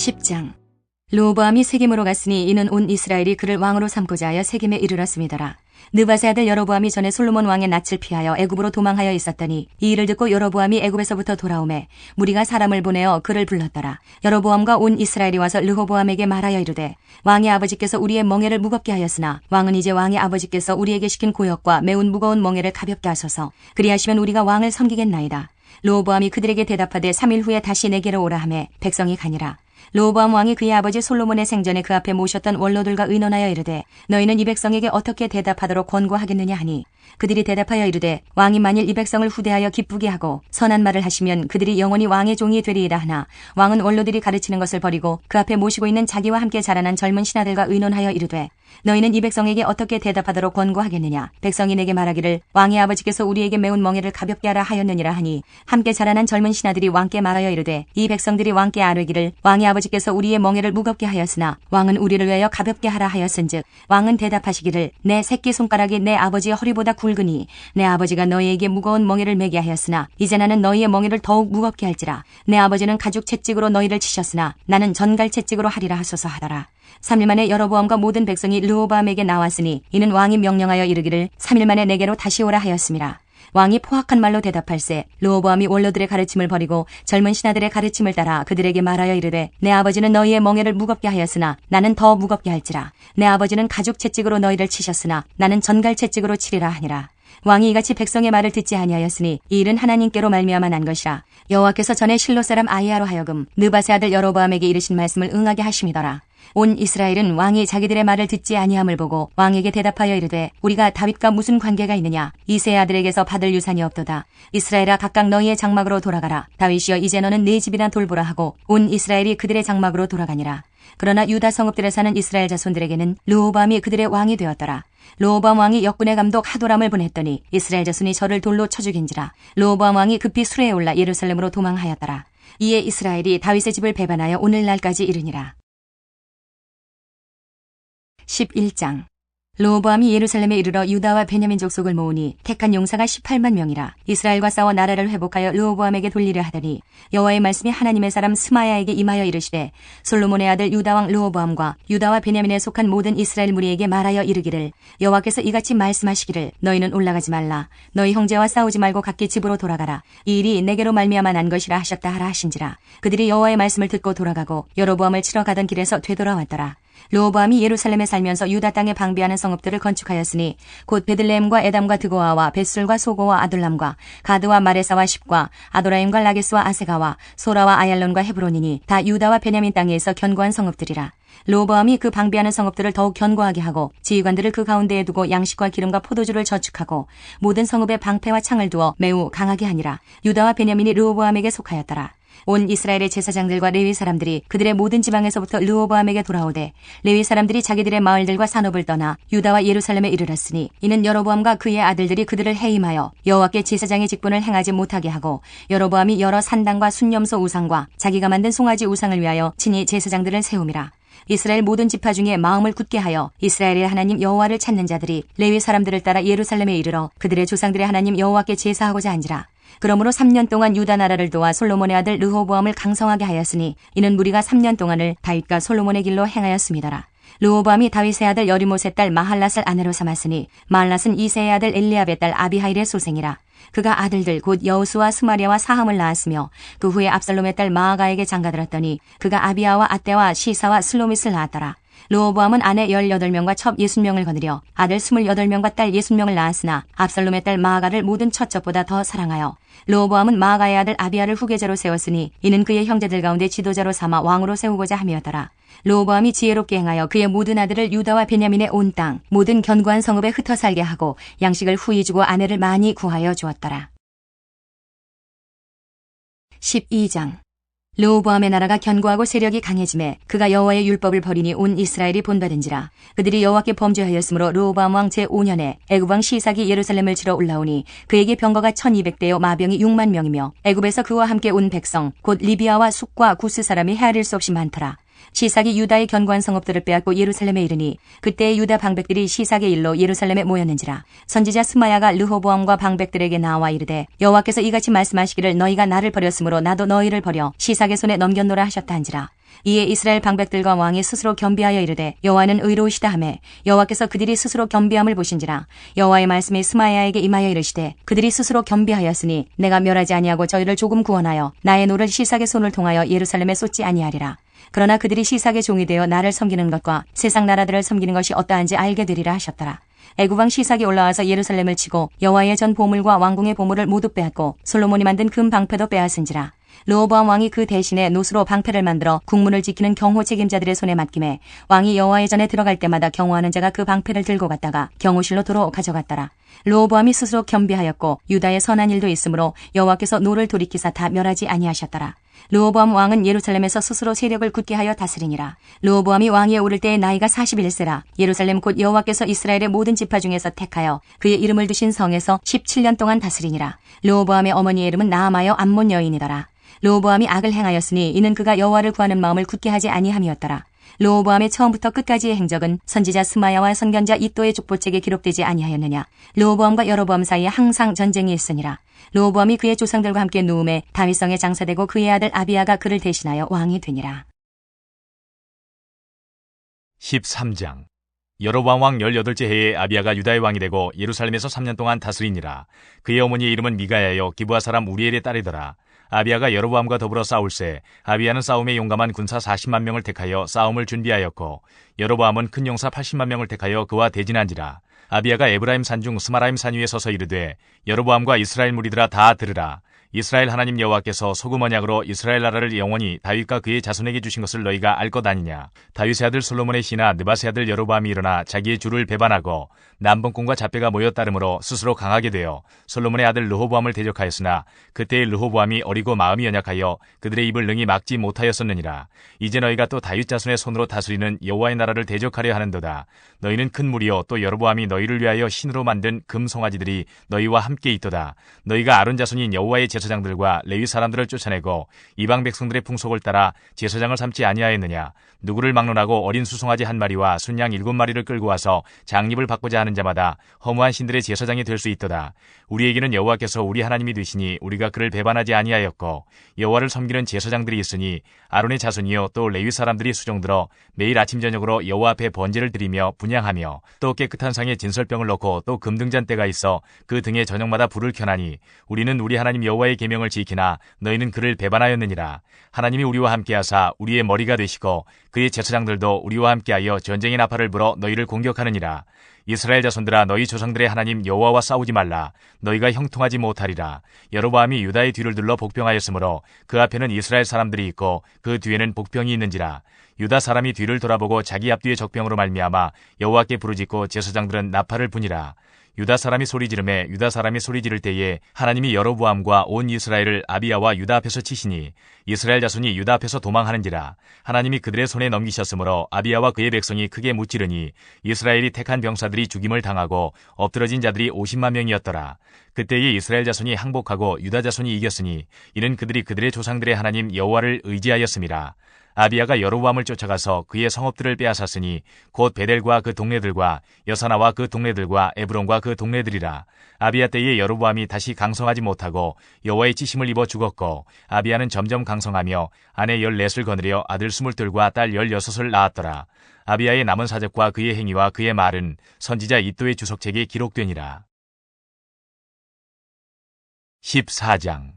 10장. 르호보암이 세겜으로 갔으니 이는 온 이스라엘이 그를 왕으로 삼고자 하여 세겜에 이르렀음이더라. 느밧의 아들 여로보암이 전에 솔로몬 왕의 낯을 피하여 애굽으로 도망하여 있었더니 이 일을 듣고 여로보암이 애굽에서부터 돌아오매 무리가 사람을 보내어 그를 불렀더라. 여로보암과 온 이스라엘이 와서 르호보암에게 말하여 이르되 왕의 아버지께서 우리의 멍에를 무겁게 하였으나 왕은 이제 왕의 아버지께서 우리에게 시킨 고역과 매운 무거운 멍에를 가볍게 하소서. 그리하시면 우리가 왕을 섬기겠나이다. 르호보암이 그들에게 대답하되 3일 후에 다시 내게로 오라 하매 백성이 가니라. 르호보암 왕이 그의 아버지 솔로몬의 생전에 그 앞에 모셨던 원로들과 의논하여 이르되 너희는 이 백성에게 어떻게 대답하도록 권고하겠느냐 하니 그들이 대답하여 이르되 왕이 만일 이 백성을 후대하여 기쁘게 하고 선한 말을 하시면 그들이 영원히 왕의 종이 되리이다 하나 왕은 원로들이 가르치는 것을 버리고 그 앞에 모시고 있는 자기와 함께 자라난 젊은 신하들과 의논하여 이르되 너희는 이 백성에게 어떻게 대답하도록 권고하겠느냐. 백성이 내게 말하기를 왕의 아버지께서 우리에게 매운 멍에를 가볍게 하라 하였느니라 하니 함께 자라난 젊은 신하들이 왕께 말하여 이르되 이 백성들이 왕께 아뢰기를 왕의 아버지께서 우리의 멍에를 무겁게 하였으나 왕은 우리를 위하여 가볍게 하라 하였은즉 왕은 대답하시기를 내 새끼손가락이 내 아버지의 허리보다 굵으니 내 아버지가 너희에게 무거운 멍에를 매게 하였으나 이제 나는 너희의 멍에를 더욱 무겁게 할지라. 내 아버지는 가죽 채찍으로 너희를 치셨으나 나는 전갈 채찍으로 하리라 하소서 하더라. 3일 만에 여로보암과 모든 백성이 르호보암에게 나왔으니 이는 왕이 명령하여 이르기를 3일 만에 내게로 다시 오라 하였음이라. 왕이 포악한 말로 대답할세 르호보암이 원로들의 가르침을 버리고 젊은 신하들의 가르침을 따라 그들에게 말하여 이르되 내 아버지는 너희의 멍에를 무겁게 하였으나 나는 더 무겁게 할지라. 내 아버지는 가죽 채찍으로 너희를 치셨으나 나는 전갈 채찍으로 치리라 하니라. 왕이 이같이 백성의 말을 듣지 아니하였으니 이 일은 하나님께로 말미암아 난 것이라. 여호와께서 전에 실로 사람 아히야로 하여금 느밧의 아들 여로보암에게 이르신 말씀을 응하게 하심이더라. 온 이스라엘은 왕이 자기들의 말을 듣지 아니함을 보고 왕에게 대답하여 이르되 우리가 다윗과 무슨 관계가 있느냐. 이새의 아들에게서 받을 유산이 없도다. 이스라엘아 각각 너희의 장막으로 돌아가라. 다윗이여 이제 너는 네 집이나 돌보라 하고 온 이스라엘이 그들의 장막으로 돌아가니라. 그러나 유다 성읍들에 사는 이스라엘 자손들에게는 르호보암이 그들의 왕이 되었더라. 르호보암 왕이 역군의 감독 하도람을 보냈더니 이스라엘 자손이 저를 돌로 쳐 죽인지라. 르호보암 왕이 급히 수레에 올라 예루살렘으로 도망하였더라. 이에 이스라엘이 다윗의 집을 배반하여 오늘날까지 이르니라. 11장. 르호보암이 예루살렘에 이르러 유다와 베냐민 족속을 모으니 택한 용사가 18만 명이라. 이스라엘과 싸워 나라를 회복하여 르호보암에게 돌리려 하더니 여호와의 말씀이 하나님의 사람 스마야에게 임하여 이르시되 솔로몬의 아들 유다왕 르호보암과 유다와 베냐민에 속한 모든 이스라엘 무리에게 말하여 이르기를 여호와께서 이같이 말씀하시기를 너희는 올라가지 말라. 너희 형제와 싸우지 말고 각기 집으로 돌아가라. 이 일이 내게로 말미암아 난 것이라 하셨다 하라 하신지라. 그들이 여호와의 말씀을 듣고 돌아가고 여로보암을 치러 가던 길에서 되돌아왔더라. 르호보암이 예루살렘에 살면서 유다 땅에 방비하는 성읍들을 건축하였으니 곧 베들레헴과 에담과 드고아와 벳술과 소고와 아둘람과 가드와 마레사와 십과 아도라임과 라게스와 아세가와 소라와 아얄론과 헤브론이니 다 유다와 베냐민 땅에서 견고한 성읍들이라. 르호보암이 그 방비하는 성읍들을 더욱 견고하게 하고 지휘관들을 그 가운데에 두고 양식과 기름과 포도주를 저축하고 모든 성읍에 방패와 창을 두어 매우 강하게 하니라. 유다와 베냐민이 르호보암에게 속하였더라. 온 이스라엘의 제사장들과 레위 사람들이 그들의 모든 지방에서부터 르호보암에게 돌아오되 레위 사람들이 자기들의 마을들과 산업을 떠나 유다와 예루살렘에 이르렀으니 이는 여로보암과 그의 아들들이 그들을 해임하여 여호와께 제사장의 직분을 행하지 못하게 하고 여로보암이 여러 산당과 순념소 우상과 자기가 만든 송아지 우상을 위하여 친히 제사장들을 세움이라. 이스라엘 모든 지파 중에 마음을 굳게 하여 이스라엘의 하나님 여호와를 찾는 자들이 레위 사람들을 따라 예루살렘에 이르러 그들의 조상들의 하나님 여호와께 제사하고자 한지라. 그러므로 3년 동안 유다 나라를 도와 솔로몬의 아들 르호보암을 강성하게 하였으니 이는 무리가 3년 동안을 다윗과 솔로몬의 길로 행하였음이더라. 르호보암이 다윗의 아들 여리못의 딸 마할랏을 아내로 삼았으니 마할랏은 이새의 아들 엘리압의 딸 아비하일의 소생이라. 그가 아들들 곧 여우수와 스마리아와 사함을 낳았으며 그 후에 압살롬의 딸 마아가에게 장가들었더니 그가 아비아와 아떼와 시사와 슬로밋을 낳았더라. 르호보암은 아내 18명과 첩 60명을 거느려 아들 28명과 딸 60명을 낳았으나 압살롬의 딸 마아가를 모든 첫첩보다 더 사랑하여 르호보암은 마아가의 아들 아비아를 후계자로 세웠으니 이는 그의 형제들 가운데 지도자로 삼아 왕으로 세우고자 함이었더라. 르호보암이 지혜롭게 행하여 그의 모든 아들을 유다와 베냐민의 온 땅 모든 견고한 성읍에 흩어 살게 하고 양식을 후히 주고 아내를 많이 구하여 주었더라. 12장. 르호보암의 나라가 견고하고 세력이 강해지매 그가 여호와의 율법을 버리니 온 이스라엘이 본받은지라. 그들이 여호와께 범죄하였으므로 르호보암 왕 제5년에 애굽 왕 시삭이 예루살렘을 치러 올라오니 그에게 병거가 1200대요 마병이 6만 명이며 애굽에서 그와 함께 온 백성 곧 리비아와 숙과 구스 사람이 헤아릴 수 없이 많더라. 시삭이 유다의 견고한 성읍들을 빼앗고 예루살렘에 이르니 그때의 유다 방백들이 시삭의 일로 예루살렘에 모였는지라. 선지자 스마야가 르호보암과 방백들에게 나와 이르되 여호와께서 이같이 말씀하시기를 너희가 나를 버렸으므로 나도 너희를 버려 시삭의 손에 넘겼노라 하셨다 한지라. 이에 이스라엘 방백들과 왕이 스스로 겸비하여 이르되 여호와는 의로우시다 하매 여호와께서 그들이 스스로 겸비함을 보신지라. 여호와의 말씀이 스마야에게 임하여 이르시되 그들이 스스로 겸비하였으니 내가 멸하지 아니하고 저희를 조금 구원하여 나의 노를 시삭의 손을 통하여 예루살렘에 쏟지 아니하리라. 그러나 그들이 시삭의 종이 되어 나를 섬기는 것과 세상 나라들을 섬기는 것이 어떠한지 알게 되리라 하셨더라. 애굽 왕 시삭이 올라와서 예루살렘을 치고 여호와의 전 보물과 왕궁의 보물을 모두 빼앗고 솔로몬이 만든 금 방패도 빼앗은지라. 르호보암 왕이 그 대신에 노수로 방패를 만들어 국문을 지키는 경호 책임자들의 손에 맡김에 왕이 여호와의 전에 들어갈 때마다 경호하는 자가 그 방패를 들고 갔다가 경호실로 도로 가져갔더라. 르호보암이 스스로 겸비하였고 유다의 선한 일도 있으므로 여호와께서 노를 돌이키사 다 멸하지 아니하셨더라. 르호보암 왕은 예루살렘에서 스스로 세력을 굳게 하여 다스리니라. 르호보암이 왕위에 오를 때의 나이가 41세라. 예루살렘 곧 여호와께서 이스라엘의 모든 지파 중에서 택하여 그의 이름을 두신 성에서 17년 동안 다스리니라. 르호보암의 어머니의 이름은 나아마여 암몬 여인이더라. 르호보암이 악을 행하였으니 이는 그가 여호와를 구하는 마음을 굳게 하지 아니함이었더라. 르호보암의 처음부터 끝까지의 행적은 선지자 스마야와 선견자 이도의 족보책에 기록되지 아니하였느냐. 르호보암과 여로보암 사이에 항상 전쟁이 있으니라. 르호보암이 그의 조상들과 함께 누움에 다윗성에 장사되고 그의 아들 아비야가 그를 대신하여 왕이 되니라. 13장. 여로보암 왕 18째 해에 아비야가 유다의 왕이 되고 예루살렘에서 3년 동안 다스리니라. 그의 어머니의 이름은 미가야여 기브아 사람 우리엘의 딸이더라. 아비야가 여로보암과 더불어 싸울새 아비야는 싸움에 용감한 군사 40만 명을 택하여 싸움을 준비하였고 여로보암은 큰 용사 80만 명을 택하여 그와 대진한지라. 아비야가 에브라임 산중 스마라임 산 위에 서서 이르되 여로보암과 이스라엘 무리들아 다 들으라. 이스라엘 하나님 여호와께서 소금 언약으로 이스라엘 나라를 영원히 다윗과 그의 자손에게 주신 것을 너희가 알 것 아니냐. 다윗의 아들 솔로몬의 시나 느밧의 아들 여로보암이 일어나 자기의 주를 배반하고 남번꾼과 잡배가 모여 따름으로 스스로 강하게 되어 솔로몬의 아들 르호보암을 대적하였으나 그때의 르호보암이 어리고 마음이 연약하여 그들의 입을 능히 막지 못하였었느니라. 이제 너희가 또 다윗 자손의 손으로 다스리는 여호와의 나라를 대적하려 하는도다. 너희는 큰 무리요 또 여로보암이 너희를 위하여 신으로 만든 금 송아지들이 너희와 함께 있도다. 너희가 아론 자손인 여호와의 제사장들과 레위 사람들을 쫓아내고 이방 백성들의 풍속을 따라 제사장을 삼지 아니하였느냐. 누구를 막론하고 어린 수송아지 한 마리와 순양 7마리를 끌고 와서 장립을 받고자 하는 자마다 허무한 신들의 제사장이 될 수 있도다. 우리에게는 여호와께서 우리 하나님이 되시니 우리가 그를 배반하지 아니하였고 여호와를 섬기는 제사장들이 있으니 아론의 자손이요 또 레위 사람들이 수종들어 매일 아침 저녁으로 여호와 앞에 번제를 드리며 분향하며 또 깨끗한 상에 진설병을 넣고 또 금등잔대가 있어 그 등에 저녁마다 불을 켜나니 우리는 우리 하나님 여호와의 계명을 지키나 너희는 그를 배반하였느니라. 하나님이 우리와 함께하사 우리의 머리가 되시고 그의 제사장들도 우리와 함께하여 전쟁의 나팔을 불어 너희를 공격하느니라. 이스라엘 자손들아 너희 조상들의 하나님 여호와와 싸우지 말라. 너희가 형통하지 못하리라. 여로보암이 유다의 뒤를 둘러 복병하였으므로 그 앞에는 이스라엘 사람들이 있고 그 뒤에는 복병이 있는지라. 유다 사람이 뒤를 돌아보고 자기 앞뒤의 적병으로 말미암아 여호와께 부르짖고 제사장들은 나팔을 부니라. 유다 사람이 소리 지르매 유다 사람이 소리 지를 때에 하나님이 여로보암과 온 이스라엘을 아비야와 유다 앞에서 치시니 이스라엘 자손이 유다 앞에서 도망하는지라. 하나님이 그들의 손에 넘기셨으므로 아비야와 그의 백성이 크게 무찌르니 이스라엘이 택한 병사들이 죽임을 당하고 엎드러진 자들이 50만 명이었더라. 그때에 이스라엘 자손이 항복하고 유다 자손이 이겼으니 이는 그들이 그들의 조상들의 하나님 여호와를 의지하였음이라. 아비야가 여로보암을 쫓아가서 그의 성읍들을 빼앗았으니 곧 베델과 그 동네들과 여사나와 그 동네들과 에브론과 그 동네들이라. 아비야 때에 여로보암이 다시 강성하지 못하고 여호와의 찌심을 입어 죽었고 아비야는 점점 강성하며 아내 14을 거느려 아들 22과 딸 16을 낳았더라. 아비야의 남은 사적과 그의 행위와 그의 말은 선지자 이도의 주석책에 기록되니라. 14장.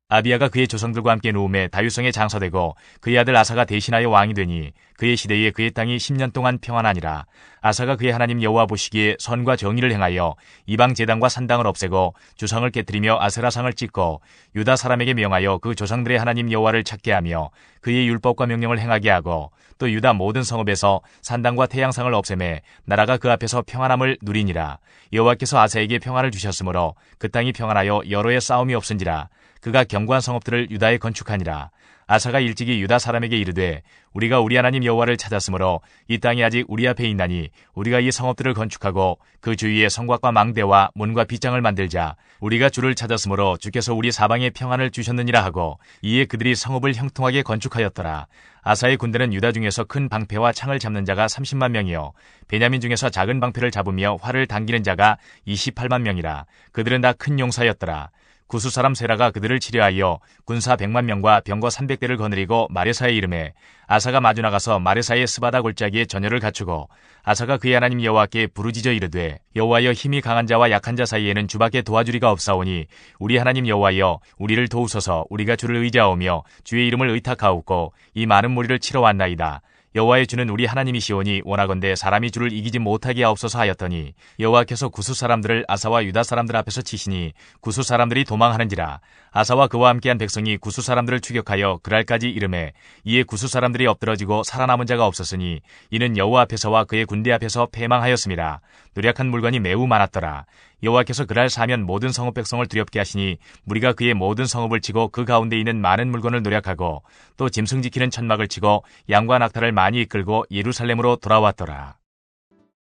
아비야가 그의 조상들과 함께 누움에 다윗성에 장사되고 그의 아들 아사가 대신하여 왕이 되니 그의 시대에 그의 땅이 10년 동안 평안하니라. 아사가 그의 하나님 여호와 보시기에 선과 정의를 행하여 이방 제단과 산당을 없애고 주상을 깨뜨리며 아세라상을 찢고 유다 사람에게 명하여 그 조상들의 하나님 여호와를 찾게 하며 그의 율법과 명령을 행하게 하고 또 유다 모든 성읍에서 산당과 태양상을 없애매 나라가 그 앞에서 평안함을 누리니라. 여호와께서 아사에게 평안을 주셨으므로 그 땅이 평안하여 여러 해 싸움이 없은지라. 그가 견고한 성읍들을 유다에 건축하니라. 아사가 일찍이 유다 사람에게 이르되 우리가 우리 하나님 여호와를 찾았으므로 이 땅이 아직 우리 앞에 있나니 우리가 이 성읍들을 건축하고 그 주위에 성곽과 망대와 문과 빗장을 만들자. 우리가 주를 찾았으므로 주께서 우리 사방에 평안을 주셨느니라 하고 이에 그들이 성읍을 형통하게 건축하였더라. 아사의 군대는 유다 중에서 큰 방패와 창을 잡는 자가 30만 명이요 베냐민 중에서 작은 방패를 잡으며 활을 당기는 자가 28만 명이라. 그들은 다 큰 용사였더라. 구스 사람 세라가 그들을 치려하여 군사 100만 명과 병거 300대를 거느리고 마레사에 이름해 아사가 마주 나가서 마레사의 스바다 골짜기에 전열을 갖추고 아사가 그의 하나님 여호와께 부르짖어 이르되 여호와여 힘이 강한 자와 약한 자 사이에는 주밖에 도와주리가 없사오니 우리 하나님 여호와여 우리를 도우소서. 우리가 주를 의지하오며 주의 이름을 의탁하옵고 이 많은 무리를 치러 왔나이다. 여호와의 주는 우리 하나님이시오니 원하건대 사람이 주를 이기지 못하게 하옵소서 하였더니 여호와께서 구스 사람들을 아사와 유다 사람들 앞에서 치시니 구스 사람들이 도망하는지라. 아사와 그와 함께한 백성이 구스 사람들을 추격하여 그랄까지 이름해 이에 구스 사람들이 엎드러지고 살아남은 자가 없었으니 이는 여호와 앞에서와 그의 군대 앞에서 패망하였습니다. 노력한 물건이 매우 많았더라. 여호와께서 그날 사면 모든 성읍 백성을 두렵게 하시니 무리가 그의 모든 성읍을 치고 그 가운데 있는 많은 물건을 노력하고 또 짐승 지키는 천막을 치고 양과 낙타를 많이 이끌고 예루살렘으로 돌아왔더라.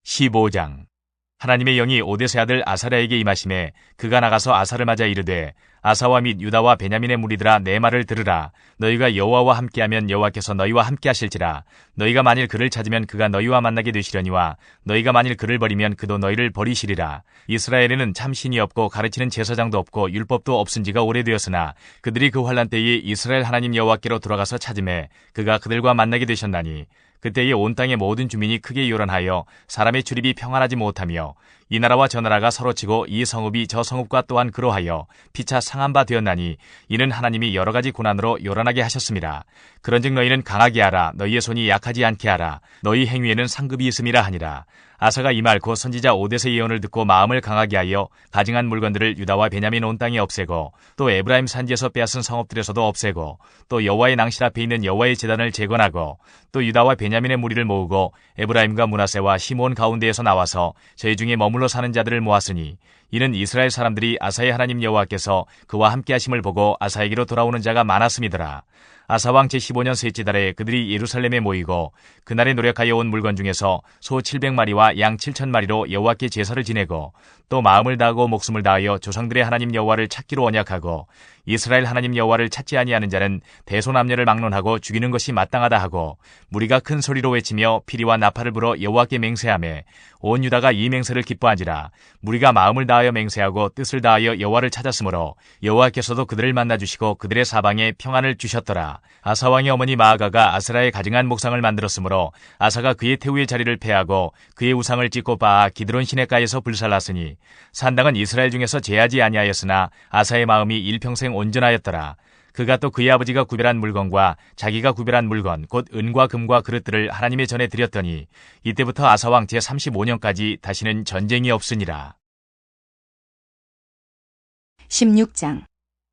15장. 하나님의 영이 오데세 아들 아사랴에게 임하심에 그가 나가서 아사를 맞아 이르되 아사와 및 유다와 베냐민의 무리들아 내 말을 들으라. 너희가 여호와와 함께하면 여호와께서 너희와 함께하실지라. 너희가 만일 그를 찾으면 그가 너희와 만나게 되시려니와 너희가 만일 그를 버리면 그도 너희를 버리시리라. 이스라엘에는 참 신이 없고 가르치는 제사장도 없고 율법도 없은 지가 오래되었으나 그들이 그 환란 때에 이스라엘 하나님 여호와께로 돌아가서 찾음에 그가 그들과 만나게 되셨나니 그때에 온 땅의 모든 주민이 크게 요란하여 사람의 출입이 평안하지 못하며 이 나라와 저 나라가 서로 치고 이 성읍이 저 성읍과 또한 그러하여 피차 상한 바 되었나니 이는 하나님이 여러 가지 고난으로 요란하게 하셨습니다. 그런즉 너희는 강하게 하라. 너희의 손이 약하지 않게 하라. 너희 행위에는 상급이 있음이라 하니라. 아사가 이 말 곧 선지자 오데세 예언을 듣고 마음을 강하게 하여 가증한 물건들을 유다와 베냐민 온 땅에 없애고 또 에브라임 산지에서 빼앗은 성읍들에서도 없애고 또 여호와의 낭실 앞에 있는 여호와의 제단을 재건하고 또 유다와 베냐민의 무리를 모으고 에브라임과 므낫세와 시몬 가운데에서 나와서 저희 중에 머물러 사는 자들을 모았으니 이는 이스라엘 사람들이 아사의 하나님 여호와께서 그와 함께 하심을 보고 아사에게로 돌아오는 자가 많았음이더라. 아사왕 제15년 셋째 달에 그들이 예루살렘에 모이고 그날에 노력하여 온 물건 중에서 소 700마리와 양 7,000마리로 여호와께 제사를 지내고 또 마음을 다하고 목숨을 다하여 조상들의 하나님 여호와를 찾기로 언약하고 이스라엘 하나님 여호와를 찾지 아니하는 자는 대소남녀를 막론하고 죽이는 것이 마땅하다 하고 무리가 큰 소리로 외치며 피리와 나팔을 불어 여호와께 맹세하매 온 유다가 이 맹세를 기뻐한지라. 무리가 마음을 다하여 맹세하고 뜻을 다하여 여호와를 찾았으므로 여호와께서도 그들을 만나주시고 그들의 사방에 평안을 주셨더라. 아사 왕의 어머니 마아가가 아스라의 가증한 목상을 만들었으므로 아사가 그의 태우의 자리를 패하고 그의 우상을 찢고 빻아 기드론 시냇가에서 불살랐으니 산당은 이스라엘 중에서 제하지 아니하였으나 아사의 마음이 일평생 온전하였더라. 그가 또 그의 아버지가 구별한 물건과 자기가 구별한 물건 곧 은과 금과 그릇들을 하나님의 전에 드렸더니 이때부터 아사왕 제35년까지 다시는 전쟁이 없으니라. 16장.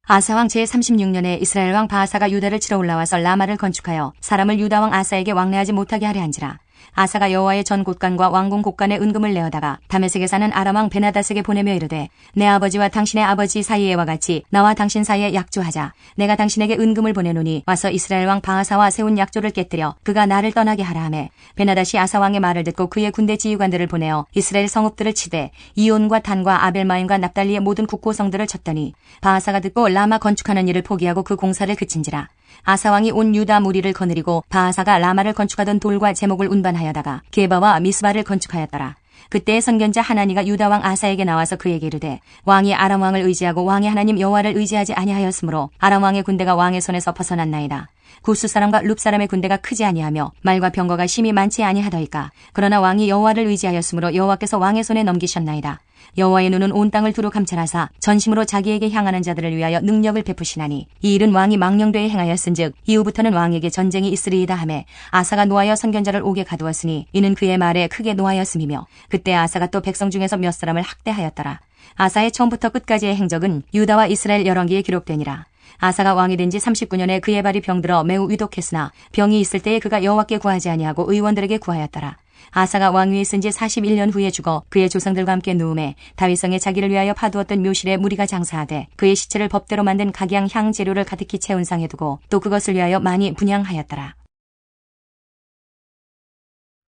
아사왕 제36년에 이스라엘 왕 바하사가 유다를 치러 올라와서 라마를 건축하여 사람을 유다 왕 아사에게 왕래하지 못하게 하려 한지라. 아사가 여호와의 전 곳간과 왕궁 곳간에 은금을 내어다가 다메섹에 사는 아람 왕 베나다스에게 보내며 이르되 내 아버지와 당신의 아버지 사이에와 같이 나와 당신 사이에 약조하자. 내가 당신에게 은금을 보내노니 와서 이스라엘 왕 바하사와 세운 약조를 깨뜨려 그가 나를 떠나게 하라 하매 베나다시 아사 왕의 말을 듣고 그의 군대 지휘관들을 보내어 이스라엘 성읍들을 치되 이온과 단과 아벨마임과 납달리의 모든 국고성들을 쳤더니 바하사가 듣고 라마 건축하는 일을 포기하고 그 공사를 그친지라. 아사왕이 온 유다 무리를 거느리고 바하사가 라마를 건축하던 돌과 제목을 운반하여다가 게바와 미스바를 건축하였더라. 그때의 선견자 하나니가 유다 왕 아사에게 나와서 그에게 이르되 왕이 아람 왕을 의지하고 왕의 하나님 여호와를 의지하지 아니하였으므로 아람 왕의 군대가 왕의 손에서 벗어났나이다. 구스 사람과 룹 사람의 군대가 크지 아니하며 말과 병거가 심히 많지 아니하더이까. 그러나 왕이 여호와를 의지하였으므로 여호와께서 왕의 손에 넘기셨나이다. 여호와의 눈은 온 땅을 두루 감찰하사 전심으로 자기에게 향하는 자들을 위하여 능력을 베푸시나니 이 일은 왕이 망령되이 행하였은즉 이후부터는 왕에게 전쟁이 있으리이다 하매 아사가 노하여 선견자를 옥에 가두었으니 이는 그의 말에 크게 노하였음이며 그때 아사가 또 백성 중에서 몇 사람을 학대하였더라. 아사의 처음부터 끝까지의 행적은 유다와 이스라엘 열왕기에 기록되니라. 아사가 왕이 된 지 39년에 그의 발이 병들어 매우 위독했으나 병이 있을 때에 그가 여호와께 구하지 아니하고 의원들에게 구하였더라. 아사가 왕위에 있은 지 41년 후에 죽어 그의 조상들과 함께 누움에 다윗성에 자기를 위하여 파두었던 묘실에 무리가 장사하되 그의 시체를 법대로 만든 각양 향 재료를 가득히 채운 상에 두고 또 그것을 위하여 많이 분향하였더라.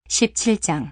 17장.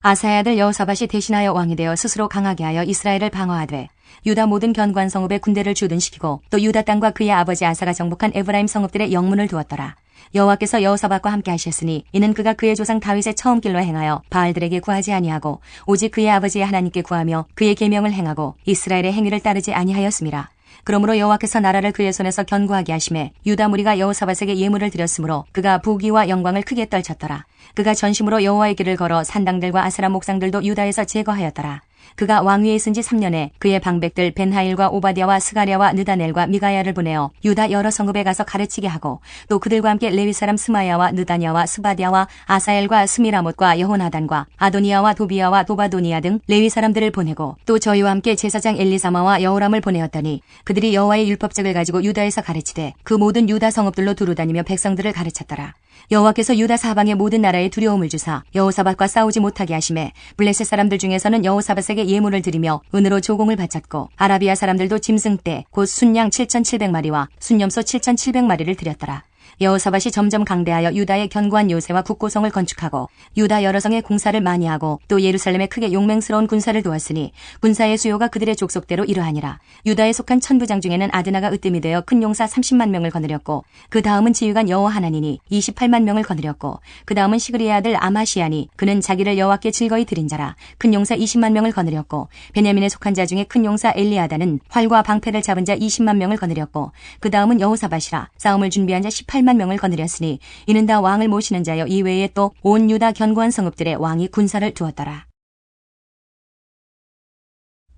아사의 아들 여호사밧이 대신하여 왕이 되어 스스로 강하게 하여 이스라엘을 방어하되 유다 모든 견관 성읍에 군대를 주둔시키고 또 유다 땅과 그의 아버지 아사가 정복한 에브라임 성읍들의 영문을 두었더라. 여호와께서 여호사밧과 함께 하셨으니 이는 그가 그의 조상 다윗의 처음 길로 행하여 바알들에게 구하지 아니하고 오직 그의 아버지의 하나님께 구하며 그의 계명을 행하고 이스라엘의 행위를 따르지 아니하였음이라. 그러므로 여호와께서 나라를 그의 손에서 견고하게 하심에 유다 무리가 여호사밧에게 예물을 드렸으므로 그가 부귀와 영광을 크게 떨쳤더라. 그가 전심으로 여호와의 길을 걸어 산당들과 아세라 목상들도 유다에서 제거하였더라. 그가 왕위에 있은 지 3년에 그의 방백들 벤하일과 오바댜와 스가랴와 느다넬과 미가야를 보내어 유다 여러 성읍에 가서 가르치게 하고 또 그들과 함께 레위 사람 스마야와 느다냐와 스바랴와 아사엘과 스미라못과 여호나단과 아도니아와 도비야와 도바도니아 등 레위 사람들을 보내고 또 저희와 함께 제사장 엘리사마와 여호람을 보내었더니 그들이 여호와의 율법책을 가지고 유다에서 가르치되 그 모든 유다 성읍들로 두루다니며 백성들을 가르쳤더라. 여호와께서 유다 사방의 모든 나라에 두려움을 주사 여호사밧과 싸우지 못하게 하심에 블레셋 사람들 중에서는 여호사밧에게 예물을 드리며 은으로 조공을 바쳤고 아라비아 사람들도 짐승떼 곧 순양 7,700마리와 순염소 7,700마리를 드렸더라. 여호사밧이 점점 강대하여 유다의 견고한 요새와 국고성을 건축하고 유다 여러 성에 공사를 많이 하고 또 예루살렘에 크게 용맹스러운 군사를 도왔으니 군사의 수요가 그들의 족속대로 이러하니라. 유다에 속한 천부장 중에는 아드나가 으뜸이 되어 큰 용사 30만 명을 거느렸고 그 다음은 지휘관 여호하나니니 28만 명을 거느렸고 그 다음은 시그리의 아들 아마시아니 그는 자기를 여호와께 즐거이 드린 자라 큰 용사 20만 명을 거느렸고 베냐민에 속한 자 중에 큰 용사 엘리아다는 활과 방패를 잡은 자 20만 명을 거느렸고 그 다음은 여호사밧이라 싸움을 준비한 자 18만 명을 거느렸으니 이는 다 왕을 모시는 자여 이외에 또 온 유다 견고한 성읍들의 왕이 군사를 두었더라.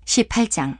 18장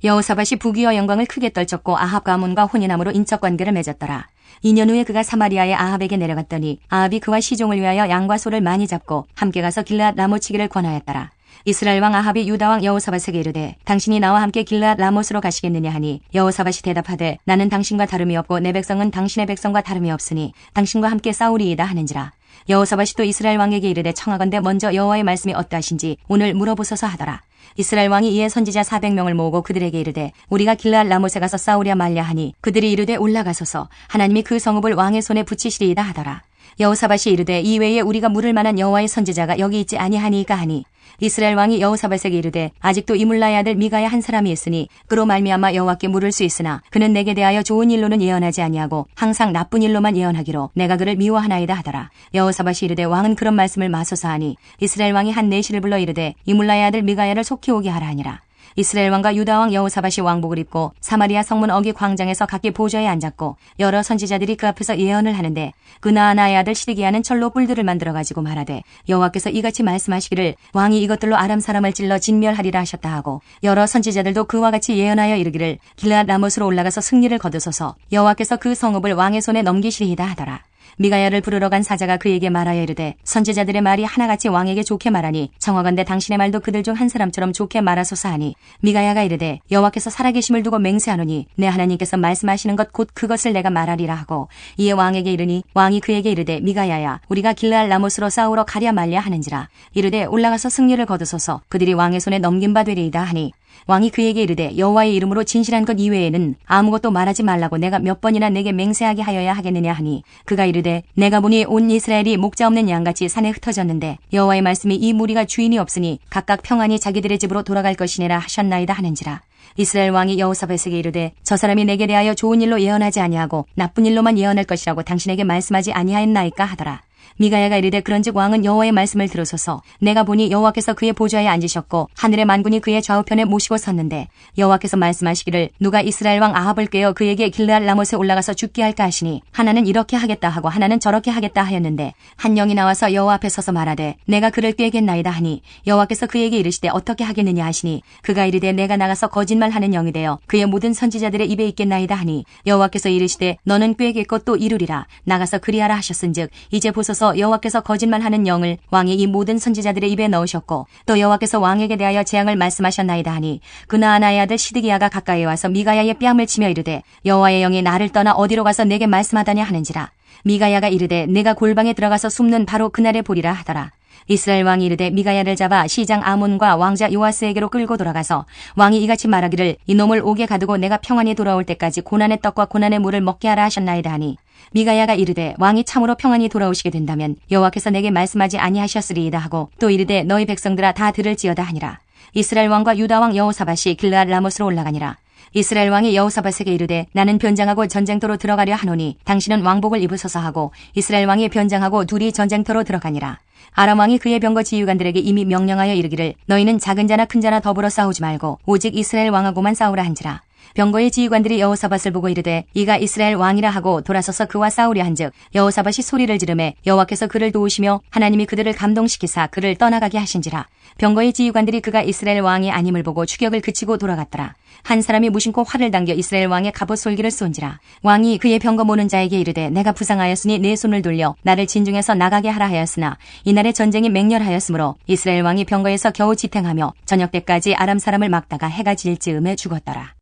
여호사밧이 부귀와 영광을 크게 떨쳤고 아합과 아몬과 혼인함으로 인척관계를 맺었더라. 2년 후에 그가 사마리아의 아합에게 내려갔더니 아합이 그와 시종을 위하여 양과 소를 많이 잡고 함께 가서 길르앗 라모치기를 권하였더라. 이스라엘 왕 아합이 유다 왕 여호사밧에게 이르되 당신이 나와 함께 길르앗 라못으로 가시겠느냐 하니 여호사밧이 대답하되 나는 당신과 다름이 없고 내 백성은 당신의 백성과 다름이 없으니 당신과 함께 싸우리이다 하는지라. 여호사밧이 또 이스라엘 왕에게 이르되 청하건대 먼저 여호와의 말씀이 어떠하신지 오늘 물어보소서 하더라. 이스라엘 왕이 이에 선지자 400명을 모으고 그들에게 이르되 우리가 길르앗 라못에 가서 싸우랴 말랴 하니 그들이 이르되 올라가소서 하나님이 그 성읍을 왕의 손에 붙이시리이다 하더라. 여호사밧이 이르되 이외에 우리가 물을 만한 여호와의 선지자가 여기 있지 아니하니까 하니 이스라엘 왕이 여호사밧에게 이르되 아직도 이물라의 아들 미가야 한 사람이 있으니 그로 말미암아 여호와께 물을 수 있으나 그는 내게 대하여 좋은 일로는 예언하지 아니하고 항상 나쁜 일로만 예언하기로 내가 그를 미워하나이다 하더라. 여호사밧이 이르되 왕은 그런 말씀을 마소서 하니 이스라엘 왕이 한 내시를 불러 이르되 이물라의 아들 미가야를 속히 오게 하라 하니라. 이스라엘 왕과 유다 왕 여호사밧이 왕복을 입고 사마리아 성문 어기 광장에서 각기 보좌에 앉았고 여러 선지자들이 그 앞에서 예언을 하는데 그 나아나의 아들 시드기야는 철로 뿔들을 만들어 가지고 말하되 여호와께서 이같이 말씀하시기를 왕이 이것들로 아람 사람을 찔러 진멸하리라 하셨다 하고 여러 선지자들도 그와 같이 예언하여 이르기를 길르앗 라못으로 올라가서 승리를 거두소서 여호와께서 그 성읍을 왕의 손에 넘기시리이다 하더라. 미가야를 부르러 간 사자가 그에게 말하여 이르되 선지자들의 말이 하나같이 왕에게 좋게 말하니 청하건대 당신의 말도 그들 중 한 사람처럼 좋게 말하소서 하니 미가야가 이르되 여호와께서 살아계심을 두고 맹세하노니 내 하나님께서 말씀하시는 것 곧 그것을 내가 말하리라 하고 이에 왕에게 이르니 왕이 그에게 이르되 미가야야 우리가 길르앗 라못으로 싸우러 가랴 말랴 하는지라. 이르되 올라가서 승리를 거두소서 그들이 왕의 손에 넘긴 바 되리이다 하니 왕이 그에게 이르되 여호와의 이름으로 진실한 것 이외에는 아무것도 말하지 말라고 내가 몇 번이나 내게 맹세하게 하여야 하겠느냐 하니 그가 이르되 내가 보니 온 이스라엘이 목자 없는 양같이 산에 흩어졌는데 여호와의 말씀이 이 무리가 주인이 없으니 각각 평안히 자기들의 집으로 돌아갈 것이니라 하셨나이다 하는지라. 이스라엘 왕이 여호사밧에게 이르되 저 사람이 내게 대하여 좋은 일로 예언하지 아니하고 나쁜 일로만 예언할 것이라고 당신에게 말씀하지 아니하였나이까 하더라. 미가야가 이르되 그런즉 왕은 여호와의 말씀을 들으소서 내가 보니 여호와께서 그의 보좌에 앉으셨고 하늘의 만군이 그의 좌우편에 모시고 섰는데 여호와께서 말씀하시기를 누가 이스라엘 왕 아합을 꾀어 그에게 길르앗 라못에 올라가서 죽게 할까 하시니 하나는 이렇게 하겠다 하고 하나는 저렇게 하겠다 하였는데 한 영이 나와서 여호와 앞에 서서 말하되 내가 그를 꾀겠나이다 하니 여호와께서 그에게 이르시되 어떻게 하겠느냐 하시니 그가 이르되 내가 나가서 거짓말하는 영이 되어 그의 모든 선지자들의 입에 있겠나이다 하니 여호와께서 이르시되 너는 꾀겠고 또 이루리라 나가서 그리하라 하셨은즉 이제 보소서 여호와께서 거짓말하는 영을 왕이 이 모든 선지자들의 입에 넣으셨고 또 여호와께서 왕에게 대하여 재앙을 말씀하셨나이다 하니 그나아나의 아들 시드기야가 가까이 와서 미가야의 뺨을 치며 이르되 여호와의 영이 나를 떠나 어디로 가서 내게 말씀하다냐 하는지라. 미가야가 이르되 내가 골방에 들어가서 숨는 바로 그날에 보리라 하더라. 이스라엘 왕이 이르되 미가야를 잡아 시장 아몬과 왕자 요아스에게로 끌고 돌아가서 왕이 이같이 말하기를 이놈을 옥에 가두고 내가 평안히 돌아올 때까지 고난의 떡과 고난의 물을 먹게 하라 하셨나이다 하니 미가야가 이르되 왕이 참으로 평안히 돌아오시게 된다면 여호와께서 내게 말씀하지 아니하셨으리이다 하고 또 이르되 너희 백성들아 다 들을지어다 하니라. 이스라엘 왕과 유다 왕 여호사밧이 길르앗 라못으로 올라가니라. 이스라엘 왕이 여호사밧에게 이르되 나는 변장하고 전쟁터로 들어가려 하노니 당신은 왕복을 입으소서 하고 이스라엘 왕이 변장하고 둘이 전쟁터로 들어가니라. 아람 왕이 그의 병거 지휘관들에게 이미 명령하여 이르기를 너희는 작은 자나 큰 자나 더불어 싸우지 말고 오직 이스라엘 왕하고만 싸우라 한지라. 병거의 지휘관들이 여호사밧을 보고 이르되 이가 이스라엘 왕이라 하고 돌아서서 그와 싸우려 한즉 여호사밧이 소리를 지르매 여호와께서 그를 도우시며 하나님이 그들을 감동시키사 그를 떠나가게 하신지라. 병거의 지휘관들이 그가 이스라엘 왕이 아님을 보고 추격을 그치고 돌아갔더라. 한 사람이 무심코 활을 당겨 이스라엘 왕의 갑옷 솔기를 쏜지라. 왕이 그의 병거 모는 자에게 이르되 내가 부상하였으니 내 손을 돌려 나를 진중에서 나가게 하라 하였으나 이날의 전쟁이 맹렬하였으므로 이스라엘 왕이 병거에서 겨우 지탱하며 저녁 때까지 아람 사람을 막다가 해가 질 즈음에 죽었더라.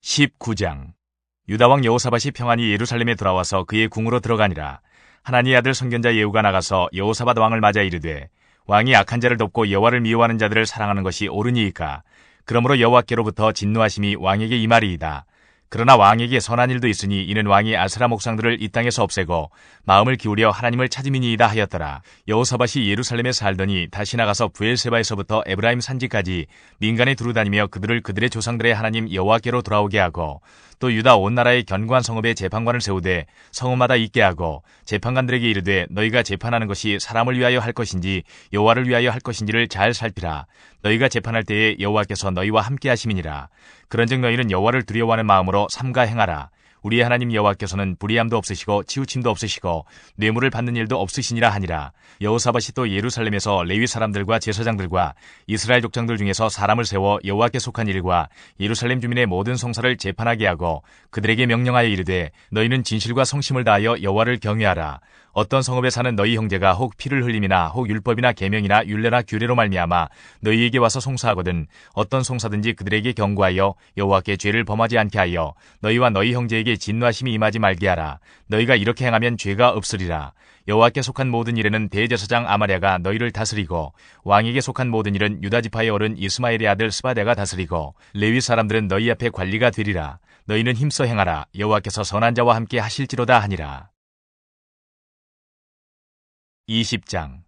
19장. 유다왕 여호사밧이 평안히 예루살렘에 돌아와서 그의 궁으로 들어가니라. 하나니의 아들 선견자 예후가 나가서 여호사밧 왕을 맞아 이르되 왕이 악한 자를 돕고 여호와를 미워하는 자들을 사랑하는 것이 옳으니이까. 그러므로 여호와께로부터 진노하심이 왕에게 임하리이다. 그러나 왕에게 선한 일도 있으니 이는 왕이 아스라 목상들을 이 땅에서 없애고 마음을 기울여 하나님을 찾음이니이다 하였더라. 여호사밧이 예루살렘에 살더니 다시 나가서 브엘세바에서부터 에브라임 산지까지 민간에 두루다니며 그들을 그들의 조상들의 하나님 여호와께로 돌아오게 하고 또 유다 온 나라의 견고한 성읍에 재판관을 세우되 성읍마다 있게 하고 재판관들에게 이르되 너희가 재판하는 것이 사람을 위하여 할 것인지 여호와를 위하여 할 것인지를 잘 살피라. 너희가 재판할 때에 여호와께서 너희와 함께 하심이니라. 그런즉 너희는 여호와를 두려워하는 마음으로 삼가 행하라. 우리의 하나님 여호와께서는 불의함도 없으시고 치우침도 없으시고 뇌물을 받는 일도 없으시니라 하니라. 여호사밧이 또 예루살렘에서 레위 사람들과 제사장들과 이스라엘 족장들 중에서 사람을 세워 여호와께 속한 일과 예루살렘 주민의 모든 성사를 재판하게 하고 그들에게 명령하여 이르되 너희는 진실과 성심을 다하여 여호와를 경외하라. 어떤 성읍에 사는 너희 형제가 혹 피를 흘림이나 혹 율법이나 계명이나 율례나 규례로 말미암아 너희에게 와서 송사하거든 어떤 송사든지 그들에게 경고하여 여호와께 죄를 범하지 않게 하여 너희와 너희 형제에게 진노하심이 임하지 말게 하라. 너희가 이렇게 행하면 죄가 없으리라. 여호와께 속한 모든 일에는 대제사장 아마랴가 너희를 다스리고 왕에게 속한 모든 일은 유다 지파의 어른 이스마엘의 아들 스바데가 다스리고 레위 사람들은 너희 앞에 관리가 되리라. 너희는 힘써 행하라. 여호와께서 선한 자와 함께 하실지로다 하니라. 20장.